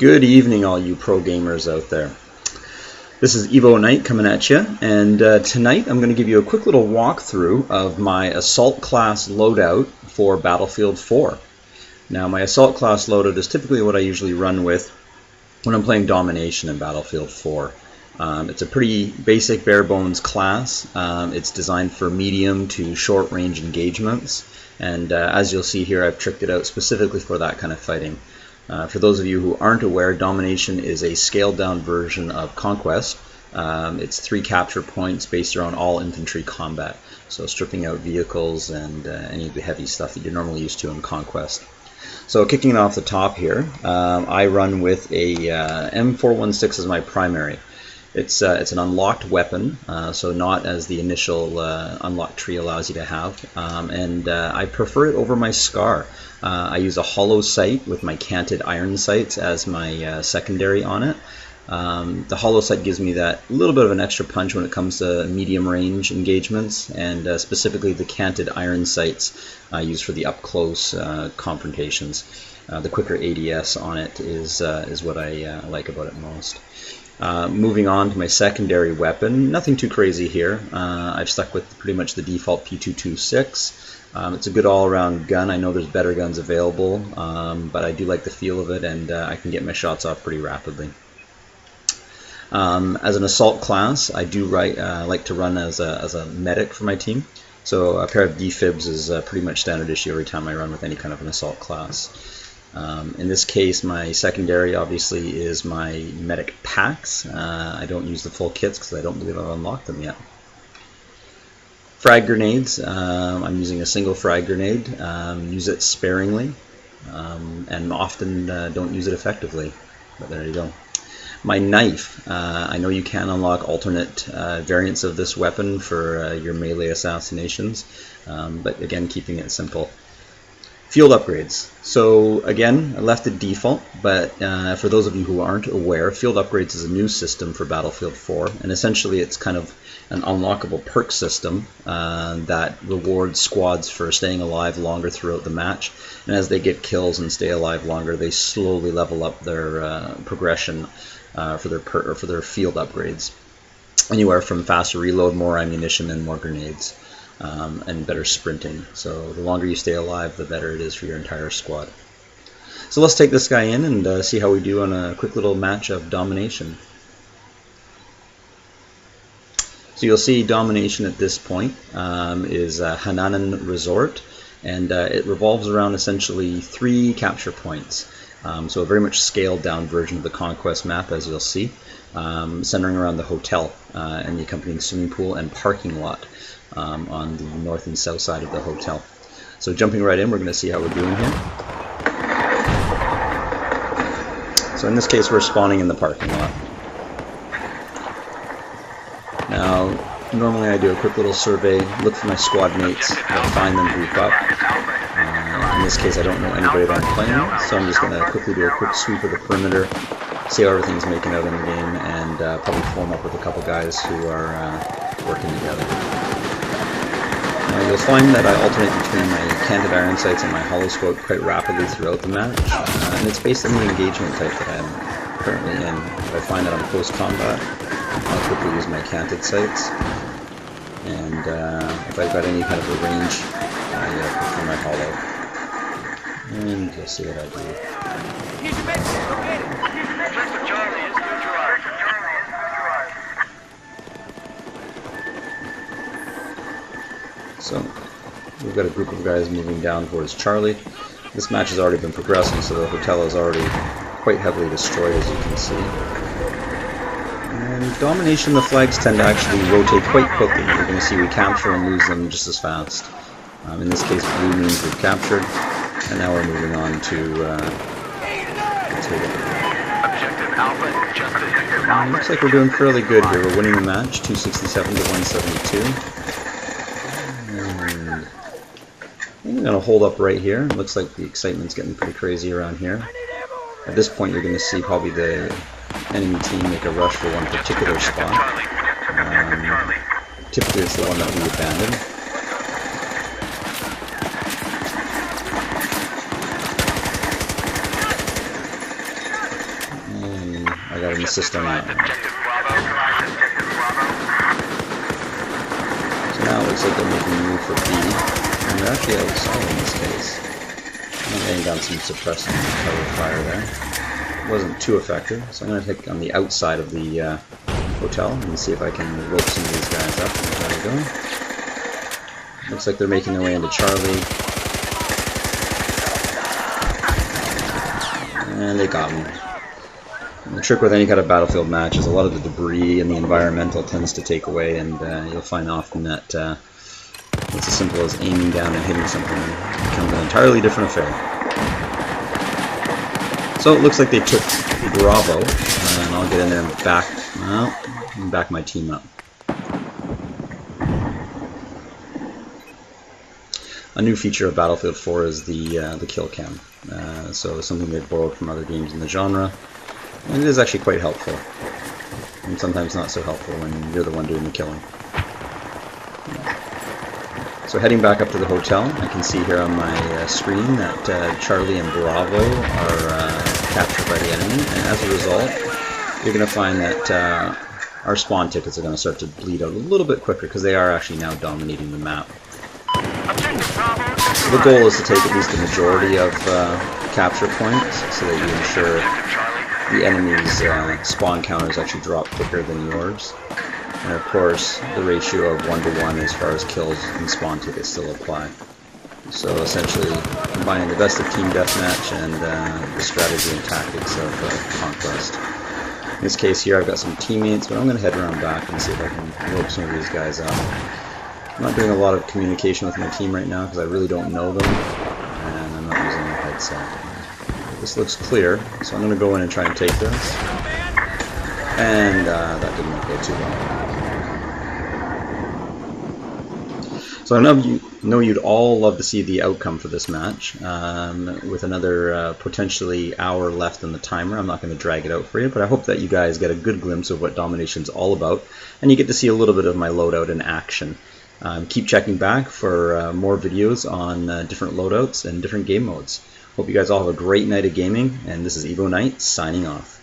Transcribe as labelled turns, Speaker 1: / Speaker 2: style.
Speaker 1: Good evening, all you pro gamers out there. This is EVO Knight coming at you, and tonight I'm going to give you a quick little walkthrough of my Assault class loadout for Battlefield 4. Now, my Assault class loadout is typically what I usually run with when I'm playing Domination in Battlefield 4. It's a pretty basic, bare-bones class. It's designed for medium to short-range engagements, and as you'll see here, I've tricked it out specifically for that kind of fighting. For those of you who aren't aware, Domination is a scaled-down version of Conquest. It's 3 capture points based around all infantry combat, so stripping out vehicles and any of the heavy stuff that you're normally used to in Conquest. So kicking it off the top here, I run with a M416 as my primary. It's an unlocked weapon, so not as the initial unlock tree allows you to have, and I prefer it over my SCAR. I use a hollow sight with my canted iron sights as my secondary on it. The hollow sight gives me that little bit of an extra punch when it comes to medium range engagements, and specifically the canted iron sights I use for the up close confrontations. The quicker ADS on it is what I like about it most. Moving on to my secondary weapon, nothing too crazy here. I've stuck with pretty much the default P226. It's a good all-around gun. I know there's better guns available, but I do like the feel of it, and I can get my shots off pretty rapidly. As an assault class, I do like to run as a medic for my team. So a pair of defibs is pretty much standard issue every time I run with any kind of an assault class. In this case, my secondary obviously is my medic packs. I don't use the full kits because I don't believe I've unlocked them yet. Frag grenades, I'm using a single frag grenade. Use it sparingly, and often don't use it effectively, but there you go. My knife, I know you can unlock alternate variants of this weapon for your melee assassinations, but again, keeping it simple. Field upgrades. So again, I left it default, but for those of you who aren't aware, field upgrades is a new system for Battlefield 4, and essentially it's kind of an unlockable perk system that rewards squads for staying alive longer throughout the match, and as they get kills and stay alive longer, they slowly level up their progression for their field upgrades. Anywhere from faster reload, more ammunition, and more grenades. And better sprinting. So the longer you stay alive, the better it is for your entire squad. So let's take this guy in and see how we do on a quick little match of Domination. So you'll see Domination at this point is Hananan Resort, and it revolves around essentially 3 capture points. So a very much scaled down version of the Conquest map, as you'll see, centering around the hotel and the accompanying swimming pool and parking lot. On the north and south side of the hotel. So jumping right in, we're going to see how we're doing here. So in this case, we're spawning in the parking lot. Now, normally I do a quick little survey, look for my squad mates, find them, group up. In this case, I don't know anybody that I'm playing, so I'm just going to quickly do a quick sweep of the perimeter, see how everything's making out in the game, and probably form up with a couple guys who are working together. Now you'll find that I alternate between my canted iron sights and my hollow scope quite rapidly throughout the match, and it's based on the engagement type that I'm currently in. If I find that I'm close combat, I'll quickly use my canted sights, and if I've got any kind of a range, I prefer my hollow. And you'll see what I do. So, we've got a group of guys moving down towards Charlie. This match has already been progressing, so the hotel is already quite heavily destroyed, as you can see. And Domination, the flags tend to actually rotate quite quickly. You're going to see we capture and lose them just as fast. In this case, blue means we've captured, and now we're moving on to looks like we're doing fairly good here. We're winning the match, 267 to 172. I'm going to hold up right here. Looks like the excitement's getting pretty crazy around here. At this point, you're going to see probably the enemy team make a rush for one particular spot. Typically, it's the one that we abandon. the system out. So now it looks like they're making a move for B, and they're actually outside in this case. I'm laying down some suppressing cover fire there. It wasn't too effective, so I'm going to take on the outside of the hotel and see if I can rope some of these guys up. There we go. Looks like they're making their way into Charlie. And they got me. And the trick with any kind of battlefield match is a lot of the debris and the environmental tends to take away, and you'll find often that it's as simple as aiming down and hitting something and becomes an entirely different affair. So it looks like they took Bravo, and I'll get in there and back my team up. A new feature of Battlefield 4 is the kill cam. So something they've borrowed from other games in the genre, and it is actually quite helpful, and sometimes not so helpful when you're the one doing the killing. So heading back up to the hotel, I can see here on my screen that Charlie and Bravo are captured by the enemy, and as a result, you're going to find that our spawn tickets are going to start to bleed out a little bit quicker because they are actually now dominating the map. So the goal is to take at least the majority of capture points so that you ensure the enemy's spawn counters actually drop quicker than yours. And of course, the ratio of 1-to-1 as far as kills and spawn tickets still apply. So essentially, combining the best of team deathmatch and the strategy and tactics of conquest. In this case here, I've got some teammates, but I'm going to head around back and see if I can rope some of these guys out. I'm not doing a lot of communication with my team right now because I really don't know them, and I'm not using my headset. This looks clear, so I'm going to go in and try and take this. And that didn't go too well. So I know you'd all love to see the outcome for this match. With another potentially hour left on the timer, I'm not going to drag it out for you, but I hope that you guys get a good glimpse of what Domination's all about, and you get to see a little bit of my loadout in action. Keep checking back for more videos on different loadouts and different game modes. Hope you guys all have a great night of gaming, and this is EVO Knight signing off.